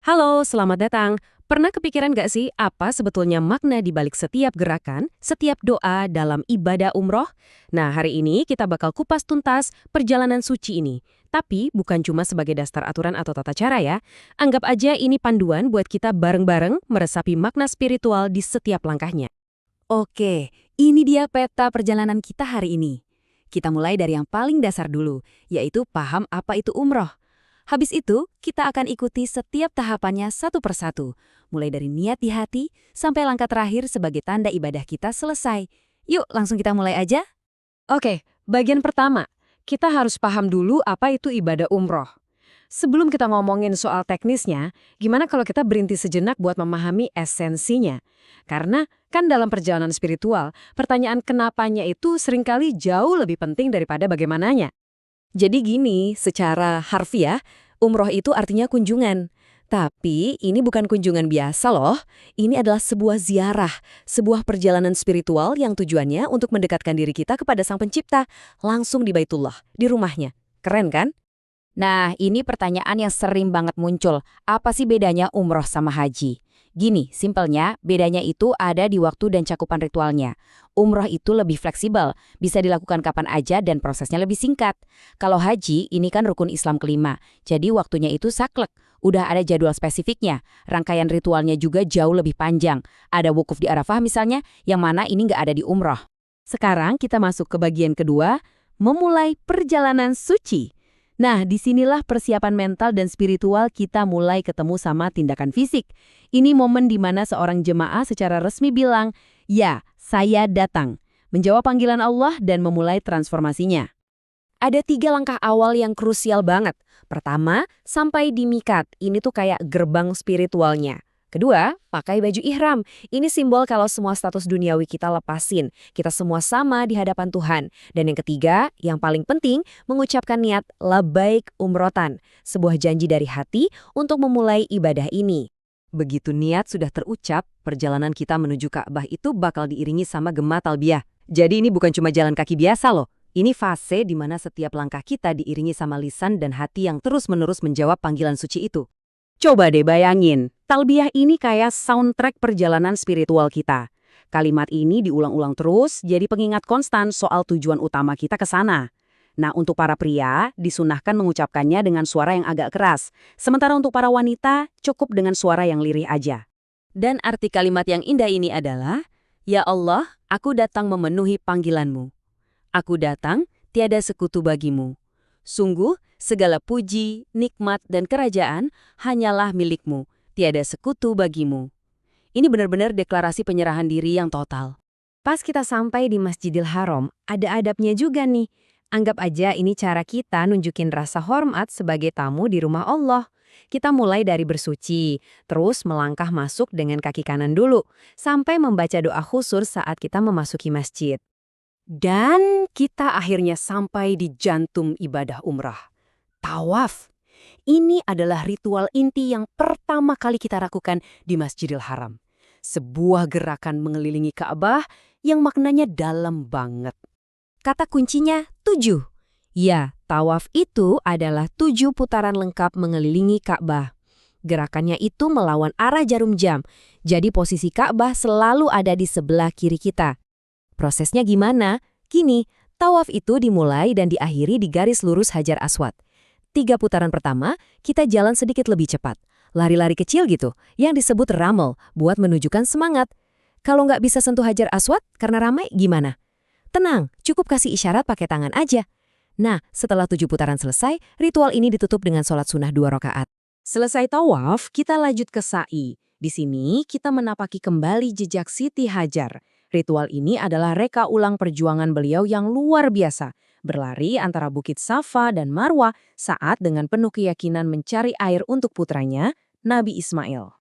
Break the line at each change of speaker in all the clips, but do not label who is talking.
Halo, selamat datang. Pernah kepikiran gak sih apa sebetulnya makna di balik setiap gerakan, setiap doa dalam ibadah umroh? Nah, hari ini kita bakal kupas tuntas perjalanan suci ini. Tapi bukan cuma sebagai dasar aturan atau tata cara ya. Anggap aja ini panduan buat kita bareng-bareng meresapi makna spiritual di setiap langkahnya.
Oke, ini dia peta perjalanan kita hari ini. Kita mulai dari yang paling dasar dulu, yaitu paham apa itu umroh. Habis itu, kita akan ikuti setiap tahapannya satu persatu, mulai dari niat di hati sampai langkah terakhir sebagai tanda ibadah kita selesai. Yuk, langsung kita mulai aja.
Oke, bagian pertama. Kita harus paham dulu apa itu ibadah umroh. Sebelum kita ngomongin soal teknisnya, gimana kalau kita berhenti sejenak buat memahami esensinya? Karena kan dalam perjalanan spiritual, pertanyaan kenapanya itu seringkali jauh lebih penting daripada bagaimananya. Jadi gini, secara harfiah, umroh itu artinya kunjungan. Tapi ini bukan kunjungan biasa loh. Ini adalah sebuah ziarah, sebuah perjalanan spiritual yang tujuannya untuk mendekatkan diri kita kepada Sang Pencipta, langsung di Baitullah, di rumahnya. Keren kan?
Nah, ini pertanyaan yang sering banget muncul. Apa sih bedanya umroh sama haji? Gini, simpelnya, bedanya itu ada di waktu dan cakupan ritualnya. Umroh itu lebih fleksibel, bisa dilakukan kapan aja dan prosesnya lebih singkat. Kalau haji, ini kan rukun Islam kelima, jadi waktunya itu saklek. Udah ada jadwal spesifiknya, rangkaian ritualnya juga jauh lebih panjang. Ada wukuf di Arafah misalnya, yang mana ini nggak ada di umroh.
Sekarang kita masuk ke bagian kedua, memulai perjalanan suci. Nah, disinilah persiapan mental dan spiritual kita mulai ketemu sama tindakan fisik. Ini momen di mana seorang jemaah secara resmi bilang, "Ya, saya datang." Menjawab panggilan Allah dan memulai transformasinya. Ada 3 langkah awal yang krusial banget. Pertama, sampai di mikat. Ini tuh kayak gerbang spiritualnya. Kedua, pakai baju ihram. Ini simbol kalau semua status duniawi kita lepasin. Kita semua sama di hadapan Tuhan. Dan yang ketiga, yang paling penting, mengucapkan niat labaik umrotan. Sebuah janji dari hati untuk memulai ibadah ini. Begitu niat sudah terucap, perjalanan kita menuju Ka'bah itu bakal diiringi sama gema talbiyah. Jadi ini bukan cuma jalan kaki biasa loh. Ini fase di mana setiap langkah kita diiringi sama lisan dan hati yang terus-menerus menjawab panggilan suci itu. Coba deh bayangin, talbiyah ini kayak soundtrack perjalanan spiritual kita. Kalimat ini diulang-ulang terus jadi pengingat konstan soal tujuan utama kita ke sana. Nah, untuk para pria, disunahkan mengucapkannya dengan suara yang agak keras. Sementara untuk para wanita, cukup dengan suara yang lirih aja. Dan arti kalimat yang indah ini adalah, "Ya Allah, aku datang memenuhi panggilanmu. Aku datang, tiada sekutu bagimu. Sungguh, segala puji, nikmat, dan kerajaan hanyalah milikmu, tiada sekutu bagimu." Ini benar-benar deklarasi penyerahan diri yang total. Pas kita sampai di Masjidil Haram, ada adabnya juga nih. Anggap aja ini cara kita nunjukin rasa hormat sebagai tamu di rumah Allah. Kita mulai dari bersuci, terus melangkah masuk dengan kaki kanan dulu, sampai membaca doa khusus saat kita memasuki masjid. Dan kita akhirnya sampai di jantung ibadah umrah. Tawaf. Ini adalah ritual inti yang pertama kali kita lakukan di Masjidil Haram. Sebuah gerakan mengelilingi Ka'bah yang maknanya dalam banget. Kata kuncinya 7. Ya, tawaf itu adalah 7 putaran lengkap mengelilingi Ka'bah. Gerakannya itu melawan arah jarum jam, jadi posisi Ka'bah selalu ada di sebelah kiri kita. Prosesnya gimana? Gini, tawaf itu dimulai dan diakhiri di garis lurus Hajar Aswad. 3 putaran pertama, kita jalan sedikit lebih cepat. Lari-lari kecil gitu, yang disebut ramel, buat menunjukkan semangat. Kalau nggak bisa sentuh Hajar Aswad karena ramai, gimana? Tenang, cukup kasih isyarat pakai tangan aja. Nah, setelah 7 putaran selesai, ritual ini ditutup dengan sholat sunnah 2 rakaat. Selesai tawaf, kita lanjut ke sa'i. Di sini, kita menapaki kembali jejak Siti Hajar. Ritual ini adalah reka ulang perjuangan beliau yang luar biasa. Berlari antara Bukit Safa dan Marwah saat dengan penuh keyakinan mencari air untuk putranya, Nabi Ismail.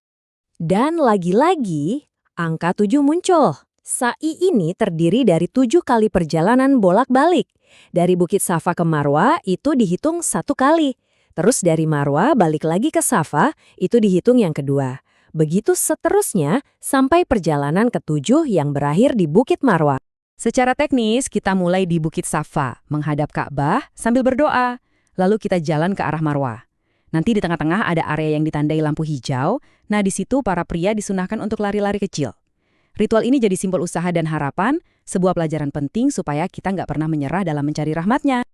Dan lagi-lagi, angka 7 muncul. Sa'i ini terdiri dari 7 kali perjalanan bolak-balik. Dari Bukit Safa ke Marwah itu dihitung 1 kali. Terus dari Marwah balik lagi ke Safa itu dihitung yang kedua. Begitu seterusnya sampai perjalanan ke-7 yang berakhir di Bukit Marwah. Secara teknis kita mulai di Bukit Safa, menghadap Ka'bah sambil berdoa. Lalu kita jalan ke arah Marwah.
Nanti di tengah-tengah ada area yang ditandai lampu hijau. Nah, di situ para pria disunahkan untuk lari-lari kecil. Ritual ini jadi simbol usaha dan harapan, sebuah pelajaran penting supaya kita nggak pernah menyerah dalam mencari rahmatnya.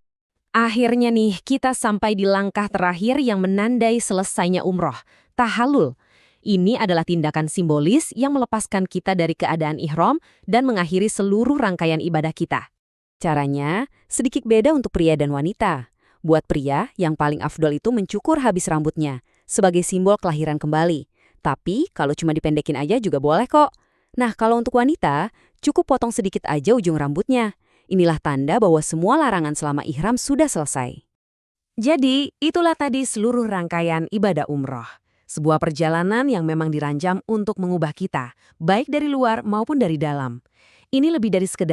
Akhirnya nih, kita sampai di langkah terakhir yang menandai selesainya umroh, tahallul. Ini adalah tindakan simbolis yang melepaskan kita dari keadaan ihram dan mengakhiri seluruh rangkaian ibadah kita. Caranya sedikit beda untuk pria dan wanita. Buat pria, yang paling afdol itu mencukur habis rambutnya, sebagai simbol kelahiran kembali. Tapi kalau cuma dipendekin aja juga boleh kok. Nah, kalau untuk wanita, cukup potong sedikit aja ujung rambutnya. Inilah tanda bahwa semua larangan selama ihram sudah selesai. Jadi, itulah tadi seluruh rangkaian ibadah umroh. Sebuah perjalanan yang memang dirancang untuk mengubah kita, baik dari luar maupun dari dalam. Ini lebih dari sekedar